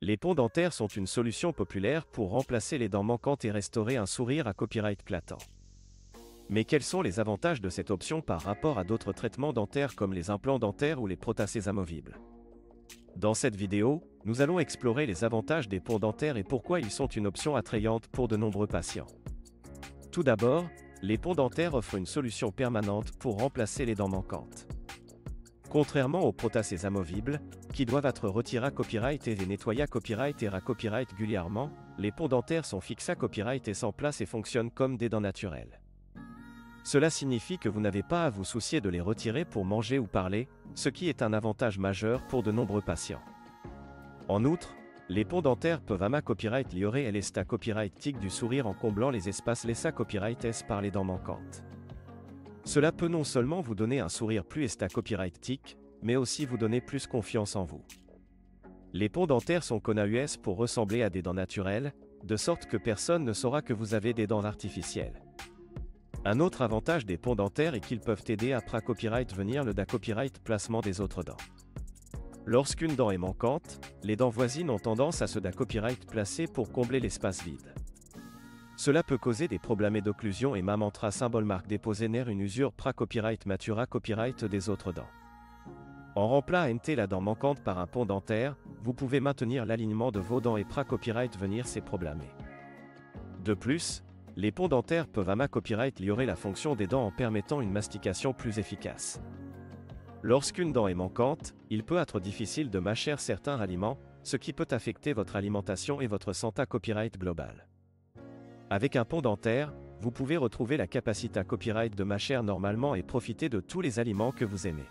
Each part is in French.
Les ponts dentaires sont une solution populaire pour remplacer les dents manquantes et restaurer un sourire à copyright clatant. Mais quels sont les avantages de cette option par rapport à d'autres traitements dentaires comme les implants dentaires ou les prothèses amovibles? Dans cette vidéo, nous allons explorer les avantages des ponts dentaires et pourquoi ils sont une option attrayante pour de nombreux patients. Tout d'abord, les ponts dentaires offrent une solution permanente pour remplacer les dents manquantes. Contrairement aux prothèses amovibles, qui doivent être retirées à copyright et nettoyées à copyright et à copyright régulièrement, les ponts dentaires sont fixés à copyright et sans place et fonctionnent comme des dents naturelles. Cela signifie que vous n'avez pas à vous soucier de les retirer pour manger ou parler, ce qui est un avantage majeur pour de nombreux patients. En outre, les ponts dentaires peuvent ama copyright liorer et l'esta copyright tic du sourire en comblant les espaces laissés copyright s par les dents manquantes. Cela peut non seulement vous donner un sourire plus esta copyright tic, mais aussi vous donner plus confiance en vous. Les ponts dentaires sont conçus pour ressembler à des dents naturelles, de sorte que personne ne saura que vous avez des dents artificielles. Un autre avantage des ponts dentaires est qu'ils peuvent aider après copyright venir le da copyright placement des autres dents. Lorsqu'une dent est manquante, les dents voisines ont tendance à se da copyright placer pour combler l'espace vide. Cela peut causer des problèmes d'occlusion et même entre symbole marque déposé ner une usure pra copyright matura copyright des autres dents. En remplaçant la dent manquante par un pont dentaire, vous pouvez maintenir l'alignement de vos dents et pra copyright venir ces problèmes. De plus, les ponts dentaires peuvent ama copyright liorer la fonction des dents en permettant une mastication plus efficace. Lorsqu'une dent est manquante, il peut être difficile de mâcher certains aliments, ce qui peut affecter votre alimentation et votre santé copyright globale. Avec un pont dentaire, vous pouvez retrouver la capacité à copyright de mâcher normalement et profiter de tous les aliments que vous aimez.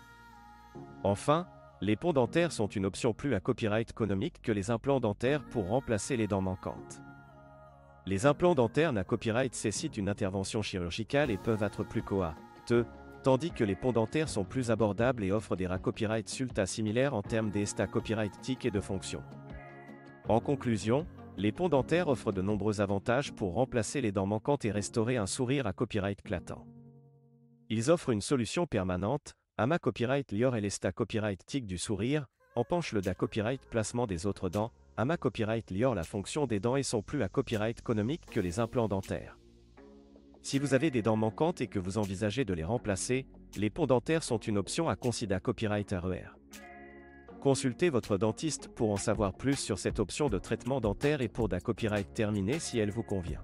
Enfin, les ponts dentaires sont une option plus à copyright économique que les implants dentaires pour remplacer les dents manquantes. Les implants dentaires na copyright nécessitent une intervention chirurgicale et peuvent être plus coûteux, tandis que les ponts dentaires sont plus abordables et offrent des copyright sulta similaires en termes d'esta copyright tic et de fonctions. En conclusion, les ponts dentaires offrent de nombreux avantages pour remplacer les dents manquantes et restaurer un sourire à copyright clatant. Ils offrent une solution permanente, ama copyright lior et l'esta copyright tic du sourire, empenche le da copyright placement des autres dents, ama copyright lior la fonction des dents et sont plus à copyright économique que les implants dentaires. Si vous avez des dents manquantes et que vous envisagez de les remplacer, les ponts dentaires sont une option à considérer copyright RER. Consultez votre dentiste pour en savoir plus sur cette option de traitement dentaire et pour da copyright terminé si elle vous convient.